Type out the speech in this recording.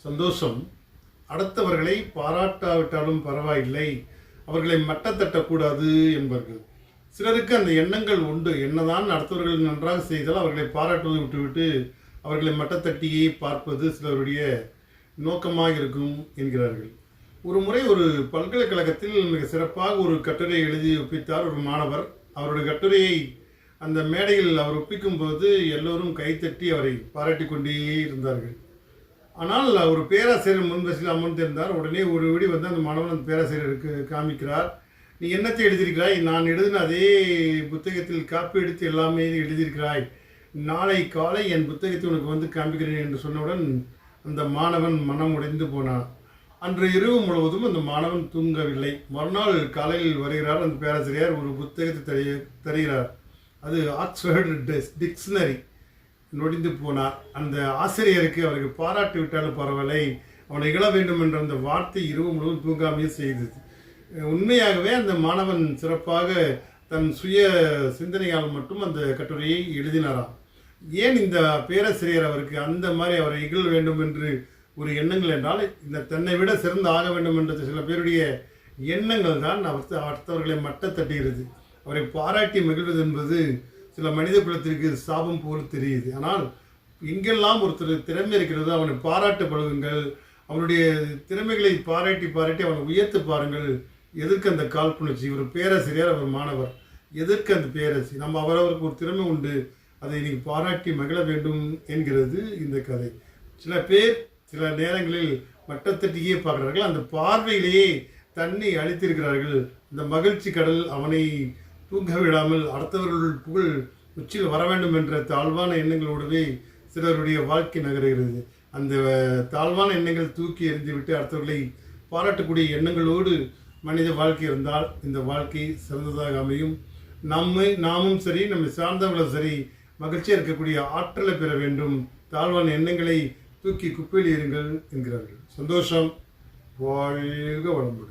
சந்தோஷம். அடுத்தவர்களை பாராட்டாவிட்டாலும் பரவாயில்லை, அவர்களை மட்டத்தட்டக்கூடாது என்பார்கள். சிலருக்கு அந்த எண்ணங்கள் உண்டு. என்னதான் அடுத்தவர்கள் நன்றாக செய்தால் அவர்களை பாராட்டுவதை விட்டுவிட்டு அவர்களை மட்டத்தட்டியே பார்ப்பது சிலருடைய நோக்கமாக இருக்கும் என்கிறார்கள். ஒரு முறை ஒரு பல்கலைக்கழகத்தில் மிக சிறப்பாக ஒரு கட்டுரை எழுதி ஒப்பித்தார் ஒரு மாணவர். அவருடைய கட்டுரையை அந்த மேடையில் அவர் ஒப்பிக்கும் போது எல்லோரும் கைத்தட்டி அவரை பாராட்டி கொண்டே இருந்தார்கள். ஆனால் ஒரு பேராசிரியர் முன்வரிசையில் அமர்ந்திருந்தார். உடனே ஒரு விடி வந்து அந்த மாணவன் அந்த பேராசிரியருக்கு காமிக்கிறார். நீ என்னத்தை எழுதியிருக்கிறாய்? நான் எழுதின அதே புத்தகத்தில் காப்பி எடுத்து எல்லாமே எழுதியிருக்கிறாய். நாளை காலை என் புத்தகத்தை உனக்கு வந்து காமிக்கிறேன் என்று சொன்னவுடன் அந்த மாணவன் மனம் உடைந்து போனான். அன்று இரவு முழுவதும் அந்த மாணவன் தூங்கவில்லை. மறுநாள் காலையில் வருகிறார். அந்த பேராசிரியர் ஒரு புத்தகத்தை தருகிறார். அது ஆக்ஸ்ஃபோர்டு டிக்ஷனரி. நொடிந்து போனார். அந்த ஆசிரியருக்கு அவருக்கு பாராட்டி விட்டாலும் பரவாயில்லை, அவனை இகழ வேண்டும் என்ற அந்த வார்த்தை இரவு முழுவதும் தூங்காமையே செய்தது. உண்மையாகவே அந்த மாணவன் சிறப்பாக தன் சுய சிந்தனையால் மட்டும் அந்த கட்டுரையை எழுதினாராம். ஏன் இந்த பேராசிரியர் அவருக்கு அந்த மாதிரி அவரை இகழ வேண்டும் என்று ஒரு எண்ணங்கள் என்றால், இந்த தன்னை விட சிறந்து ஆக வேண்டும் என்ற சில பேருடைய எண்ணங்கள் தான் அடுத்தவர்களை மட்டத்தட்டுகிறது. அவரை பாராட்டி மகிழ்வது என்பது சில மனித குலத்திற்கு சாபம் போல் தெரியுது. ஆனால் எங்கெல்லாம் ஒருத்தர் திறமை இருக்கிறதோ அவனை பாராட்ட பழகுங்கள். அவனுடைய திறமைகளை பாராட்டி பாராட்டி அவனை உயர்த்து பாருங்கள். எதற்கு அந்த காழ்ப்புணர்ச்சி? ஒரு பேராசிரியர், அவர் மாணவர், எதற்கு அந்த பேராசி? நம்ம அவரவருக்கு ஒரு திறமை உண்டு, அதை நீங்கள் பாராட்டி மகிழ வேண்டும் என்கிறது இந்த கதை. சில பேர் சில நேரங்களில் மட்டத்தட்டியே பார்க்கிறார்கள். அந்த பார்வையிலேயே தன்னை அழித்திருக்கிறார்கள். இந்த மகிழ்ச்சி கடல் அவனை தூங்க விடாமல் அடுத்தவர்கள் புகழ் உச்சியில் வர வேண்டும் என்ற தாழ்வான எண்ணங்களோடவே சிலருடைய வாழ்க்கை நகர்கிறது. அந்த தாழ்வான எண்ணங்கள் தூக்கி எறிந்துவிட்டு அடுத்தவர்களை பாராட்டக்கூடிய எண்ணங்களோடு மனித வாழ்க்கை இருந்தால் இந்த வாழ்க்கை சிறந்ததாக அமையும். நாமும் சரி, நம்மை சார்ந்தவர்களும் சரி, மகிழ்ச்சியாக இருக்கக்கூடிய ஆற்றலை பெற வேண்டும். தாழ்வான எண்ணங்களை தூக்கி குப்பையில் எறிங்கள் என்கிறார்கள். சந்தோஷம். வாழ்க வளமுடன்.